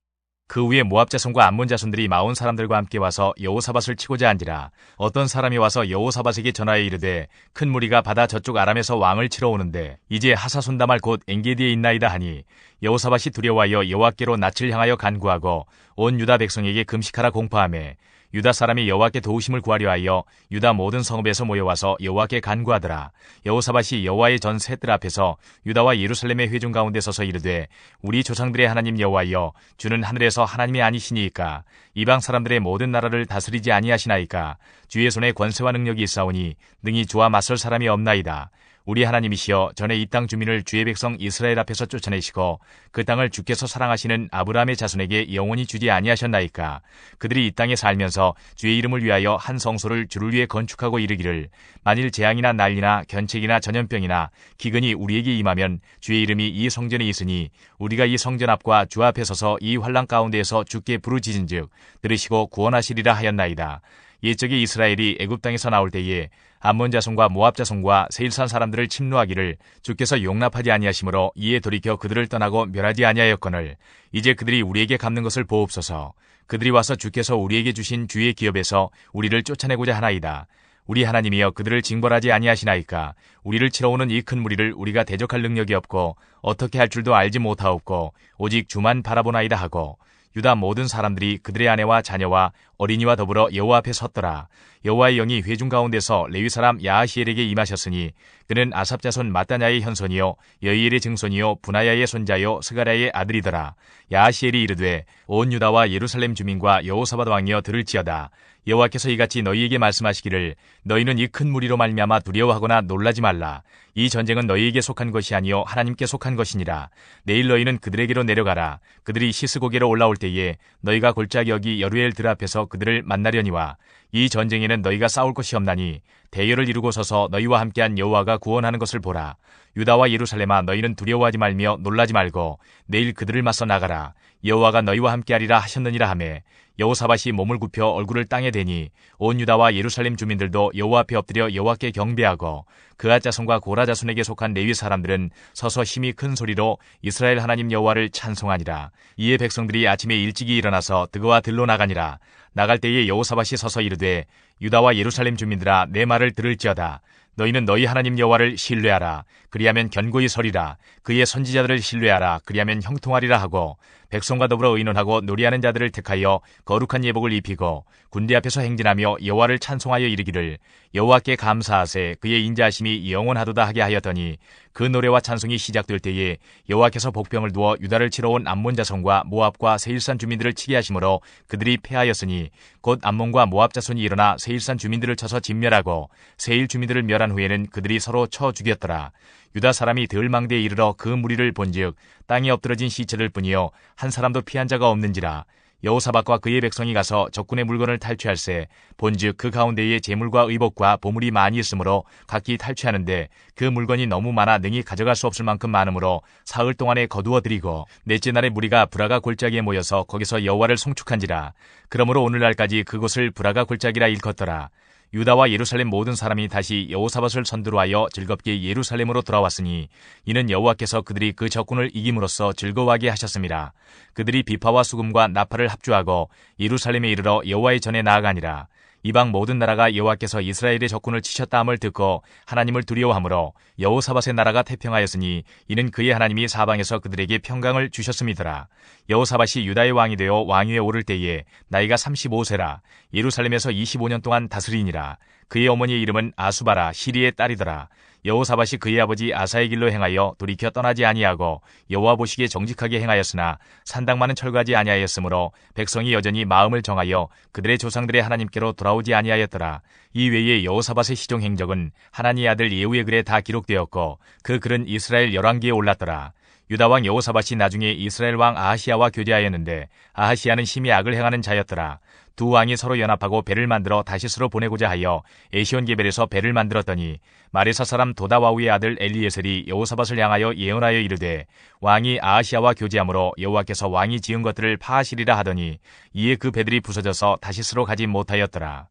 그 후에 모압 자손과 암몬 자손들이 마온 사람들과 함께 와서 여호사밧을 치고자 한지라. 어떤 사람이 와서 여호사밧에게 전하여 이르되 큰 무리가 바다 저쪽 아람에서 왕을 치러 오는데 이제 하사손다말 곧 엔게디에 있나이다 하니 여호사밧이 두려워하여 여호와께로 낯을 향하여 간구하고 온 유다 백성에게 금식하라 공포하매 유다 사람이 여호와께 도우심을 구하려 하여 유다 모든 성읍에서 모여와서 여호와께 간구하더라. 여호사밧이 여호와의 전 셋들 앞에서 유다와 예루살렘의 회중 가운데 서서 이르되 우리 조상들의 하나님 여호와여 주는 하늘에서 하나님이 아니시니이까 이방 사람들의 모든 나라를 다스리지 아니하시나이까 주의 손에 권세와 능력이 있사오니 능히 주와 맞설 사람이 없나이다. 우리 하나님이시여 전에 이 땅 주민을 주의 백성 이스라엘 앞에서 쫓아내시고 그 땅을 주께서 사랑하시는 아브라함의 자손에게 영원히 주지 아니하셨나이까. 그들이 이 땅에 살면서 주의 이름을 위하여 한 성소를 주를 위해 건축하고 이르기를 만일 재앙이나 난리나 견책이나 전염병이나 기근이 우리에게 임하면 주의 이름이 이 성전에 있으니 우리가 이 성전 앞과 주 앞에 서서 이 환난 가운데에서 주께 부르짖은즉 들으시고 구원하시리라 하였나이다. 옛적에 이스라엘이 애굽 땅에서 나올 때에 암몬 자손과 모압 자손과 세일산 사람들을 침노하기를 주께서 용납하지 아니하심으로 이에 돌이켜 그들을 떠나고 멸하지 아니하였거늘 이제 그들이 우리에게 갚는 것을 보옵소서. 그들이 와서 주께서 우리에게 주신 주의 기업에서 우리를 쫓아내고자 하나이다. 우리 하나님이여 그들을 징벌하지 아니하시나이까. 우리를 치러 오는 이 큰 무리를 우리가 대적할 능력이 없고 어떻게 할 줄도 알지 못하옵고 오직 주만 바라보나이다 하고 유다 모든 사람들이 그들의 아내와 자녀와 어린이와 더불어 여호와 앞에 섰더라. 여호와의 영이 회중 가운데서 레위 사람 야하시엘에게 임하셨으니 그는 아삽 자손 마따냐의 현손이요 여이엘의 증손이요 분하야의 손자요 스가랴의 아들이더라. 야하시엘이 이르되 온 유다와 예루살렘 주민과 여호사밧 왕이여 들을지어다. 여호와께서 이같이 너희에게 말씀하시기를 너희는 이 큰 무리로 말미암아 두려워하거나 놀라지 말라. 이 전쟁은 너희에게 속한 것이 아니요 하나님께 속한 것이니라. 내일 너희는 그들에게로 내려가라. 그들이 시스고게로 올라올 때에 너희가 골짜기 여기 여루엘 들 앞에서 그들을 만나려니와 이 전쟁에는 너희가 싸울 것이 없나니 대열을 이루고 서서 너희와 함께한 여호와가 구원하는 것을 보라. 유다와 예루살렘아 너희는 두려워하지 말며 놀라지 말고 내일 그들을 맞서 나가라. 여호와가 너희와 함께하리라 하셨느니라 하매 여호사밧이 몸을 굽혀 얼굴을 땅에 대니 온 유다와 예루살렘 주민들도 여호와 앞에 엎드려 여호와께 경배하고 그앗 자손과 고라 자손에게 속한 레위 사람들은 서서 심히 큰 소리로 이스라엘 하나님 여호와를 찬송하니라. 이에 백성들이 아침에 일찍이 일어나서 드거와 들로 나가니라. 나갈 때에 여호사밧이 서서 이르되 유다와 예루살렘 주민들아 내 말을 들을지어다. 너희는 너희 하나님 여호와를 신뢰하라. 그리하면 견고히 서리라. 그의 선지자들을 신뢰하라. 그리하면 형통하리라 하고 백성과 더불어 의논하고 놀이하는 자들을 택하여 거룩한 예복을 입히고 군대 앞에서 행진하며 여호와를 찬송하여 이르기를 여호와께 감사하세 그의 인자하심이 영원하도다 하게 하였더니 그 노래와 찬송이 시작될 때에 여호와께서 복병을 두어 유다를 치러 온 암몬 자손과 모압과 세일산 주민들을 치게 하심으로 그들이 패하였으니 곧 암몬과 모압 자손이 일어나 세일산 주민들을 쳐서 진멸하고 세일 주민들을 멸한 후에는 그들이 서로 쳐 죽였더라. 유다 사람이 들망대에 이르러 그 무리를 본즉 땅에 엎드러진 시체를 뿐이요 한 사람도 피한 자가 없는지라. 여호사밧과 그의 백성이 가서 적군의 물건을 탈취할세 본즉 그 가운데에 재물과 의복과 보물이 많이 있으므로 각기 탈취하는데 그 물건이 너무 많아 능히 가져갈 수 없을 만큼 많으므로 사흘 동안에 거두어 들이고 넷째 날에 무리가 브라가 골짜기에 모여서 거기서 여호와를 송축한지라. 그러므로 오늘날까지 그곳을 브라가 골짜기라 일컫더라. 유다와 예루살렘 모든 사람이 다시 여호사밧을 선두로 하여 즐겁게 예루살렘으로 돌아왔으니 이는 여호와께서 그들이 그 적군을 이김으로써 즐거워하게 하셨습니다. 그들이 비파와 수금과 나팔을 합주하고 예루살렘에 이르러 여호와의 전에 나아가니라. 이방 모든 나라가 여호와께서 이스라엘의 적군을 치셨다 함을 듣고 하나님을 두려워하므로 여호사밧의 나라가 태평하였으니 이는 그의 하나님이 사방에서 그들에게 평강을 주셨음이더라. 여호사밧이 유다의 왕이 되어 왕위에 오를 때에 나이가 35세라. 예루살렘에서 25년 동안 다스리니라. 그의 어머니의 이름은 아수바라 시리의 딸이더라. 여호사밧이 그의 아버지 아사의 길로 행하여 돌이켜 떠나지 아니하고 여호와 보시기에 정직하게 행하였으나 산당 많은 철거하지 아니하였으므로 백성이 여전히 마음을 정하여 그들의 조상들의 하나님께로 돌아오지 아니하였더라. 이 외에 여호사밧의 시종 행적은 하나니의 아들 예후의 글에 다 기록되었고 그 글은 이스라엘 열왕기에 올랐더라. 유다 왕 여호사밧이 나중에 이스라엘 왕 아하시야와 교제하였는데 아하시야는 심히 악을 행하는 자였더라. 두 왕이 서로 연합하고 배를 만들어 다시스로 보내고자 하여 에시온게벨에서 배를 만들었더니 마레사 사람 도다와우의 아들 엘리에셀이 여호사밧을 향하여 예언하여 이르되 왕이 아하시야와 교제하므로 여호와께서 왕이 지은 것들을 파하시리라 하더니 이에 그 배들이 부서져서 다시스로 가지 못하였더라.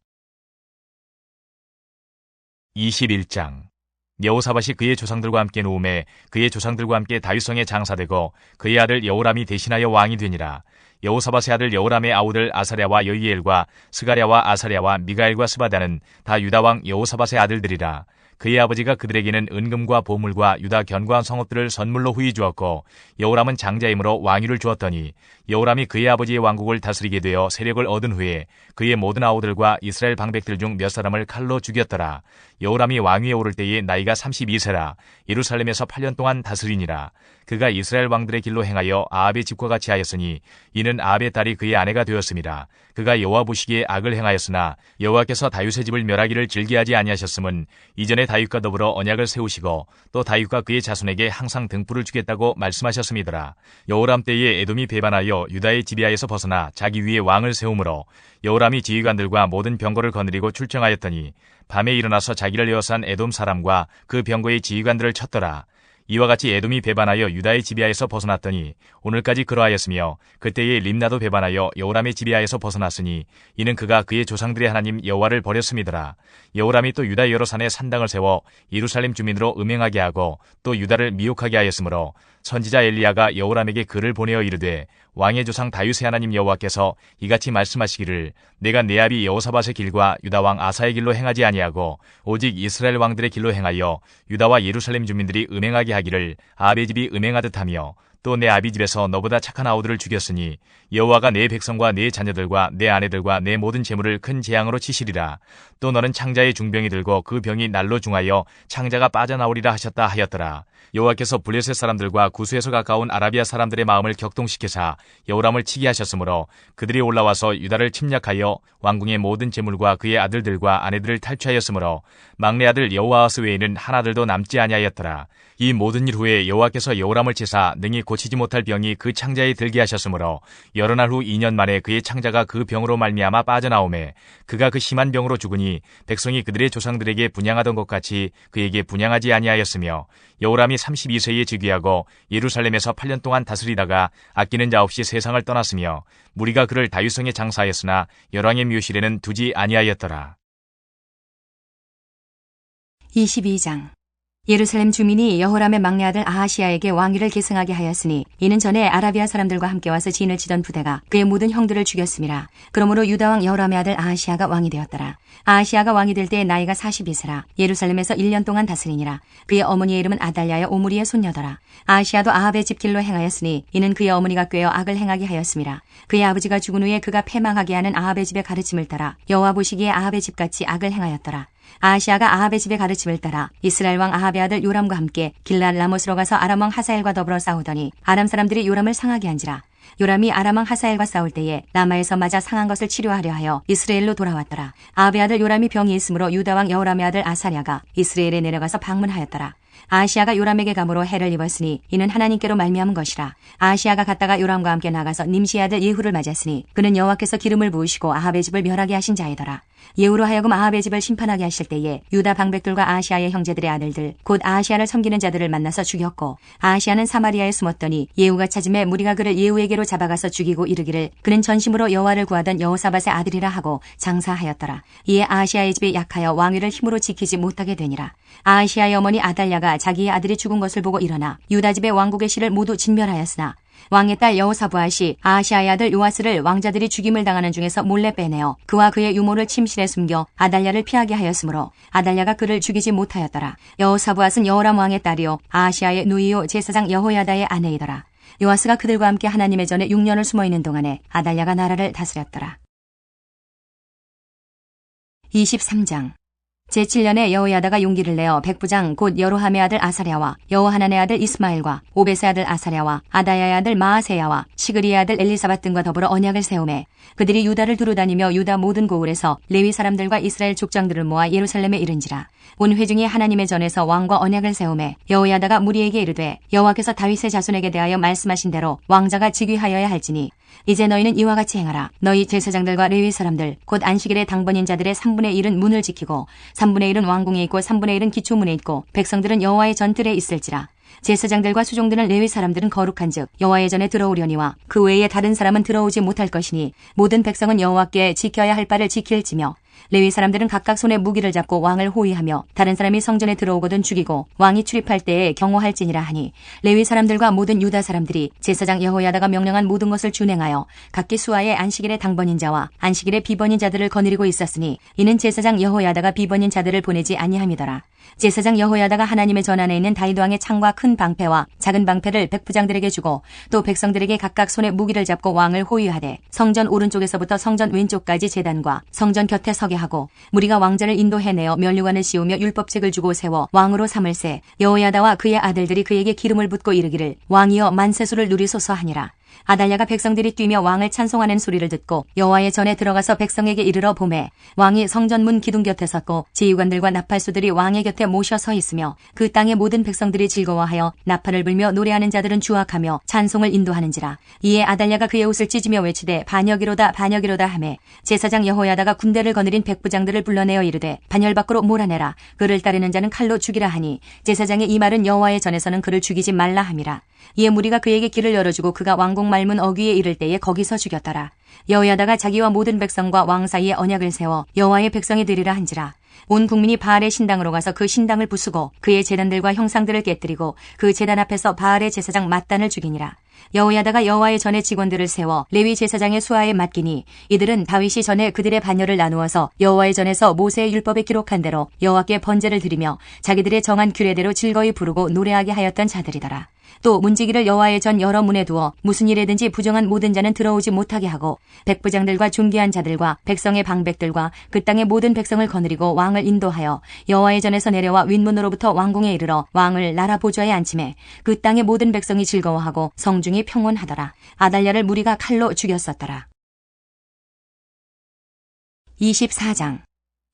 21장 여호사밧이 그의 조상들과 함께 누움에 그의 조상들과 함께 다윗성에 장사되고 그의 아들 여호람이 대신하여 왕이 되니라. 여호사밧의 아들 여호람의 아우들 아사랴와 여이엘과 스가랴와 아사랴와 미가엘과 스바다는 다 유다 왕 여호사밧의 아들들이라. 그의 아버지가 그들에게는 은금과 보물과 유다 견고한 성읍들을 선물로 후히 주었고 여호람은 장자이므로 왕위를 주었더니 여호람이 그의 아버지의 왕국을 다스리게 되어 세력을 얻은 후에 그의 모든 아우들과 이스라엘 방백들 중 몇 사람을 칼로 죽였더라. 여호람이 왕위에 오를 때에 나이가 32세라. 예루살렘에서 8년 동안 다스리니라. 그가 이스라엘 왕들의 길로 행하여 아합의 집과 같이 하였으니 이는 아합의 딸이 그의 아내가 되었습니다. 그가 여호와 보시기에 악을 행하였으나 여호와께서 다윗의 집을 멸하기를 즐겨하지 아니하셨음은 이전에 다윗과 더불어 언약을 세우시고 또 다윗과 그의 자손에게 항상 등불을 주겠다고 말씀하셨음이더라. 여호람 때에 에돔이 배반하여 유다의 지배하에서 벗어나 자기 위에 왕을 세우므로 여호람이 지휘관들과 모든 병거를 거느리고 출정하였더니 밤에 일어나서 자기를 에워싼 에돔 사람과 그 병거의 지휘관들을 쳤더라. 이와 같이 에돔이 배반하여 유다의 지배하에서 벗어났더니 오늘까지 그러하였으며 그때에 림나도 배반하여 여호람의 지배하에서 벗어났으니 이는 그가 그의 조상들의 하나님 여호와를 버렸음이더라. 여호람이 또 유다 여러 산에 산당을 세워 예루살렘 주민으로 음행하게 하고 또 유다를 미혹하게 하였으므로 선지자 엘리야가 여호람에게 글을 보내어 이르되 왕의 조상 다윗의 하나님 여호와께서 이같이 말씀하시기를 내가 내 아비 여호사밧의 길과 유다 왕 아사의 길로 행하지 아니하고 오직 이스라엘 왕들의 길로 행하여 유다와 예루살렘 주민들이 음행하게 하기를 아합의 집이 음행하듯 하며 또 내 아비 집에서 너보다 착한 아우들을 죽였으니 여호와가 내 백성과 내 자녀들과 내 아내들과 내 모든 재물을 큰 재앙으로 치시리라. 또 너는 창자의 중병이 들고 그 병이 날로 중하여 창자가 빠져나오리라 하셨다 하였더라. 여호와께서 블레셋 사람들과 구스에서 가까운 아라비아 사람들의 마음을 격동시키사 여호람을 치게 하셨으므로 그들이 올라와서 유다를 침략하여 왕궁의 모든 재물과 그의 아들들과 아내들을 탈취하였으므로 막내 아들 여호아하스 외에는 하나들도 남지 아니하였더라. 이 모든 일 후에 여호와께서 여호람을 치사 능히 고치지 못할 병이 그 창자에 들게 하셨으므로 여러 날 후 2년 만에 그의 창자가 그 병으로 말미암아 빠져나오매 그가 그 심한 병으로 죽으니 백성이 그들의 조상들에게 분향하던 것 같이 그에게 분향하지 아니하였으며 여호람이 32세에 즉위하고 예루살렘에서 8년 동안 다스리다가 아끼는 자 없이 세상을 떠났으며 무리가 그를 다윗성에 장사하였으나 열왕의 묘실에는 두지 아니하였더라. 22장 예루살렘 주민이 여호람의 막내 아들 아하시야에게 왕위를 계승하게 하였으니 이는 전에 아라비아 사람들과 함께 와서 진을 치던 부대가 그의 모든 형들을 죽였음이라. 그러므로 유다 왕 여호람의 아들 아하시야가 왕이 되었더라. 아하시야가 왕이 될 때의 나이가 42세라. 예루살렘에서 1년 동안 다스리니라. 그의 어머니의 이름은 아달랴여 오므리의 손녀더라. 아하시야도 아합의 집 길로 행하였으니 이는 그의 어머니가 꾀어 악을 행하게 하였음이라. 그의 아버지가 죽은 후에 그가 패망하게 하는 아합의 집의 가르침을 따라 여호와 보시기에 아합의 집같이 악을 행하였더라. 아하시야가 아합의 집의 가르침을 따라 이스라엘 왕 아합의 아들 요람과 함께 길랄 라못으로 가서 아람 왕 하사엘과 더불어 싸우더니 아람 사람들이 요람을 상하게 한지라. 요람이 아람 왕 하사엘과 싸울 때에 라마에서 맞아 상한 것을 치료하려 하여 이스라엘로 돌아왔더라. 아합의 아들 요람이 병이 있으므로 유다 왕 여호람의 아들 아사랴가 이스라엘에 내려가서 방문하였더라. 아하시야가 요람에게 감으로 해를 입었으니 이는 하나님께로 말미암은 것이라. 아하시야가 갔다가 요람과 함께 나가서 nim시의 아들 예후를 맞았으니 그는 여호와께서 기름을 부으시고 아합의 집을 멸하게 하신 자이더라. 예후로 하여금 아합의 집을 심판하게 하실 때에 유다 방백들과 아하시야의 형제들의 아들들 곧 아하시야를 섬기는 자들을 만나서 죽였고 아하시야는 사마리아에 숨었더니 예후가 찾음에 무리가 그를 예후에게로 잡아가서 죽이고 이르기를 그는 전심으로 여호와를 구하던 여호사밧의 아들이라 하고 장사하였더라. 이에 아하시야의 집이 약하여 왕위를 힘으로 지키지 못하게 되니라. 아하시야의 어머니 아달랴가 자기의 아들이 죽은 것을 보고 일어나 유다 집의 왕국의 실을 모두 진멸하였으나 왕의 딸 여호사부앗이 아하시야의 아들 요아스를 왕자들이 죽임을 당하는 중에서 몰래 빼내어 그와 그의 유모를 침실에 숨겨 아달랴를 피하게 하였으므로 아달랴가 그를 죽이지 못하였더라. 여호사부앗은 여호람 왕의 딸이요 아하시야의 누이요 제사장 여호야다의 아내이더라. 요아스가 그들과 함께 하나님의 전에 6년을 숨어있는 동안에 아달랴가 나라를 다스렸더라. 23장 제7년에 여호야다가 용기를 내어 백부장 곧 여로함의 아들 아사랴와 여호하난의 아들 이스마엘과 오벳의 아들 아사랴와 아다야의 아들 마아세야와 시그리의 아들 엘리사밧 등과 더불어 언약을 세우매 그들이 유다를 두루다니며 유다 모든 고을에서 레위 사람들과 이스라엘 족장들을 모아 예루살렘에 이른지라. 온 회중이 하나님의 전에서 왕과 언약을 세우매 여호야다가 무리에게 이르되 여호와께서 다윗의 자손에게 대하여 말씀하신 대로 왕자가 즉위하여야 할지니 이제 너희는 이와 같이 행하라. 너희 제사장들과 레위 사람들 곧 안식일의 당번인 자들의 3분의 1은 문을 지키고 3분의 1은 왕궁에 있고 3분의 1은 기초문에 있고 백성들은 여호와의 전뜰에 있을지라. 제사장들과 수종들은 레위 사람들은 거룩한즉 여호와의 전에 들어오려니와 그 외에 다른 사람은 들어오지 못할 것이니 모든 백성은 여호와께 지켜야 할 바를 지킬지며 레위 사람들은 각각 손에 무기를 잡고 왕을 호위하며 다른 사람이 성전에 들어오거든 죽이고 왕이 출입할 때에 경호할지니라 하니 레위 사람들과 모든 유다 사람들이 제사장 여호야다가 명령한 모든 것을 준행하여 각기 수하의 안식일의 당번인 자와 안식일의 비번인 자들을 거느리고 있었으니 이는 제사장 여호야다가 비번인 자들을 보내지 아니함이더라. 제사장 여호야다가 하나님의 전 안에 있는 다윗 왕의 창과 큰 방패와 작은 방패를 백부장들에게 주고 또 백성들에게 각각 손에 무기를 잡고 왕을 호위하되 성전 오른쪽에서부터 성전 왼쪽까지 제단과 성전 곁에 서게 하고 무리가 왕자를 인도해내어 면류관을 씌우며 율법책을 주고 세워 왕으로 삼을세 여호야다와 그의 아들들이 그에게 기름을 붓고 이르기를 왕이여 만세수를 누리소서 하니라. 아달랴가 백성들이 뛰며 왕을 찬송하는 소리를 듣고 여호와의 전에 들어가서 백성에게 이르러 보매 왕이 성전문 기둥 곁에 섰고 지휘관들과 나팔수들이 왕의 곁에 모셔 서 있으며 그 땅의 모든 백성들이 즐거워하여 나팔을 불며 노래하는 자들은 주악하며 찬송을 인도하는지라. 이에 아달랴가 그의 옷을 찢으며 외치되 반역이로다 반역이로다 하매 제사장 여호야다가 군대를 거느린 백부장들을 불러내어 이르되 반열 밖으로 몰아내라. 그를 따르는 자는 칼로 죽이라 하니 제사장의 이 말은 여호와의 전에서는 그를 죽이지 말라 함이라. 이에 무리가 그에게 길을 열어주고 그가 왕궁 말문 어귀에 이를 때에 거기서 죽였더라. 여호야다가 자기와 모든 백성과 왕 사이에 언약을 세워 여호와의 백성이 되리라 한지라. 온 국민이 바알의 신당으로 가서 그 신당을 부수고 그의 제단들과 형상들을 깨뜨리고 그 제단 앞에서 바알의 제사장 맏단을 죽이니라. 여호야다가 여호와의 전에 직원들을 세워 레위 제사장의 수하에 맡기니 이들은 다윗이 전에 그들의 반열을 나누어서 여호와의 전에서 모세의 율법에 기록한 대로 여호와께 번제를 드리며 자기들의 정한 규례대로 즐거이 부르고 노래하게 하였던 자들이더라. 또 문지기를 여호와의 전 여러 문에 두어 무슨 일에든지 부정한 모든 자는 들어오지 못하게 하고 백부장들과 존귀한 자들과 백성의 방백들과 그 땅의 모든 백성을 거느리고 왕을 인도하여 여호와의 전에서 내려와 윗문으로부터 왕궁에 이르러 왕을 나라 보좌에 앉히매 그 땅의 모든 백성이 즐거워하고 성중이 평온하더라. 아달랴를 무리가 칼로 죽였었더라. 24장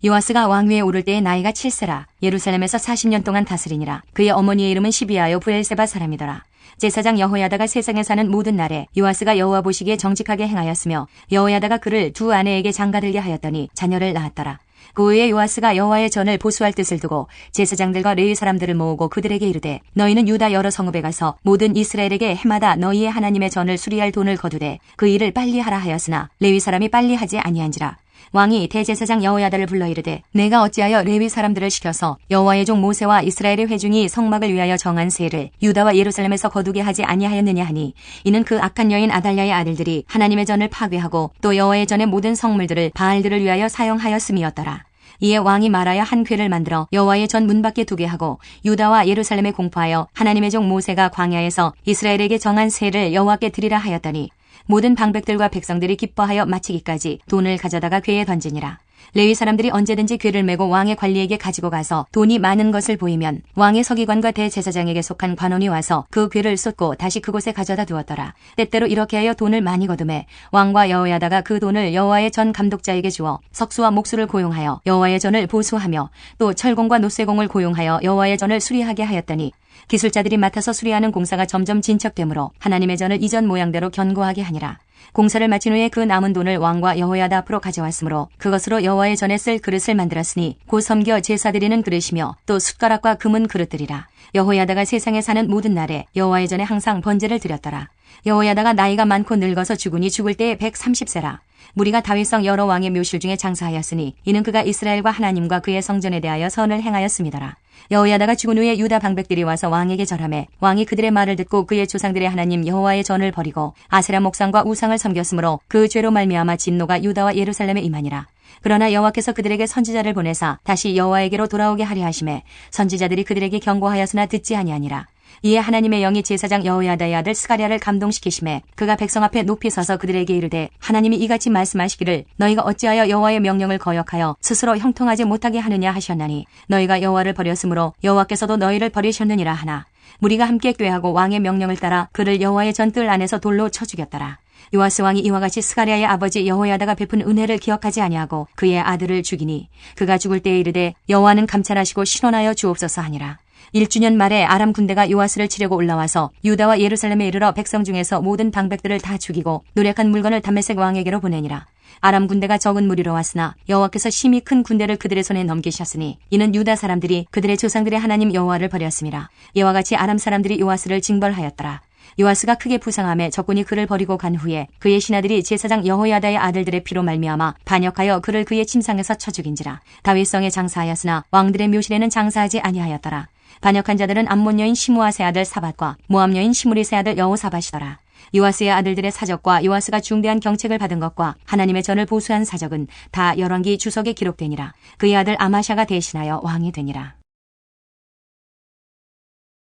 요아스가 왕위에 오를 때의 나이가 7세라. 예루살렘에서 40년 동안 다스리니라. 그의 어머니의 이름은 시비아요 브엘세바 사람이더라. 제사장 여호야다가 세상에 사는 모든 날에 요아스가 여호와 보시기에 정직하게 행하였으며 여호야다가 그를 두 아내에게 장가들게 하였더니 자녀를 낳았더라. 그 후에 요아스가 여호와의 전을 보수할 뜻을 두고 제사장들과 레위 사람들을 모으고 그들에게 이르되 너희는 유다 여러 성읍에 가서 모든 이스라엘에게 해마다 너희의 하나님의 전을 수리할 돈을 거두되 그 일을 빨리 하라 하였으나 레위 사람이 빨리 하지 아니한지라. 왕이 대제사장 여호야다를 불러 이르되 내가 어찌하여 레위 사람들을 시켜서 여호와의 종 모세와 이스라엘의 회중이 성막을 위하여 정한 세를 유다와 예루살렘에서 거두게 하지 아니하였느냐 하니 이는 그 악한 여인 아달랴의 아들들이 하나님의 전을 파괴하고 또 여호와의 전의 모든 성물들을 바알들을 위하여 사용하였음이었더라. 이에 왕이 말하여 한 궤를 만들어 여호와의 전 문 밖에 두게 하고 유다와 예루살렘에 공포하여 하나님의 종 모세가 광야에서 이스라엘에게 정한 세를 여호와께 드리라 하였더니 모든 방백들과 백성들이 기뻐하여 마치기까지 돈을 가져다가 궤에 던지니라. 레위 사람들이 언제든지 궤를 메고 왕의 관리에게 가지고 가서 돈이 많은 것을 보이면 왕의 서기관과 대제사장에게 속한 관원이 와서 그 궤를 쏟고 다시 그곳에 가져다 두었더라. 때때로 이렇게 하여 돈을 많이 거두매 왕과 여호야다가 그 돈을 여호와의 전 감독자에게 주어 석수와 목수를 고용하여 여호와의 전을 보수하며 또 철공과 노쇠공을 고용하여 여호와의 전을 수리하게 하였더니 기술자들이 맡아서 수리하는 공사가 점점 진척되므로 하나님의 전을 이전 모양대로 견고하게 하니라. 공사를 마친 후에 그 남은 돈을 왕과 여호야다 앞으로 가져왔으므로 그것으로 여호와의 전에 쓸 그릇을 만들었으니 곧 섬겨 제사 드리는 그릇이며 또 숟가락과 금은 그릇들이라. 여호야다가 세상에 사는 모든 날에 여호와의 전에 항상 번제를 드렸더라. 여호야다가 나이가 많고 늙어서 죽으니 죽을 때에 130세라. 무리가 다윗성 여러 왕의 묘실 중에 장사하였으니 이는 그가 이스라엘과 하나님과 그의 성전에 대하여 선을 행하였음이더라. 여호야다가 죽은 후에 유다 방백들이 와서 왕에게 절하매 왕이 그들의 말을 듣고 그의 조상들의 하나님 여호와의 전을 버리고 아세라 목상과 우상을 섬겼으므로 그 죄로 말미암아 진노가 유다와 예루살렘에 임하니라. 그러나 여호와께서 그들에게 선지자를 보내사 다시 여호와에게로 돌아오게 하려 하심에 선지자들이 그들에게 경고하였으나 듣지 아니하니라. 이에 하나님의 영이 제사장 여호야다의 아들 스가랴를 감동시키심에 그가 백성 앞에 높이 서서 그들에게 이르되 하나님이 이같이 말씀하시기를 너희가 어찌하여 여호와의 명령을 거역하여 스스로 형통하지 못하게 하느냐 하셨나니 너희가 여호와를 버렸으므로 여호와께서도 너희를 버리셨느니라 하나 무리가 함께 꾀하고 왕의 명령을 따라 그를 여호와의 전뜰 안에서 돌로 쳐 죽였더라. 요아스 왕이 이와 같이 스가랴의 아버지 여호야다가 베푼 은혜를 기억하지 아니하고 그의 아들을 죽이니 그가 죽을 때에 이르되 여호와는 감찰하시고 신원하여 주옵소서 하니라. 1주년 말에 아람 군대가 요아스를 치려고 올라와서 유다와 예루살렘에 이르러 백성 중에서 모든 방백들을 다 죽이고 노력한 물건을 담메색 왕에게로 보내니라. 아람 군대가 적은 무리로 왔으나 여호와께서 심히 큰 군대를 그들의 손에 넘기셨으니 이는 유다 사람들이 그들의 조상들의 하나님 여호와를 버렸음이라. 이와 같이 아람 사람들이 요아스를 징벌하였더라. 요아스가 크게 부상함에 적군이 그를 버리고 간 후에 그의 신하들이 제사장 여호야다의 아들들의 피로 말미암아 반역하여 그를 그의 침상에서 쳐 죽인지라. 다윗성에 장사하였으나 왕들의 묘실에는 장사하지 아니하였더라. 반역한 자들은 암몬 여인 시므아세 아들 사밧과 모압 여인 시므리세 아들 여호사밧이더라. 요아스의 아들들의 사적과 요아스가 중대한 경책을 받은 것과 하나님의 전을 보수한 사적은 다 열왕기 주석에 기록되니라. 그의 아들 아마샤가 대신하여 왕이 되니라.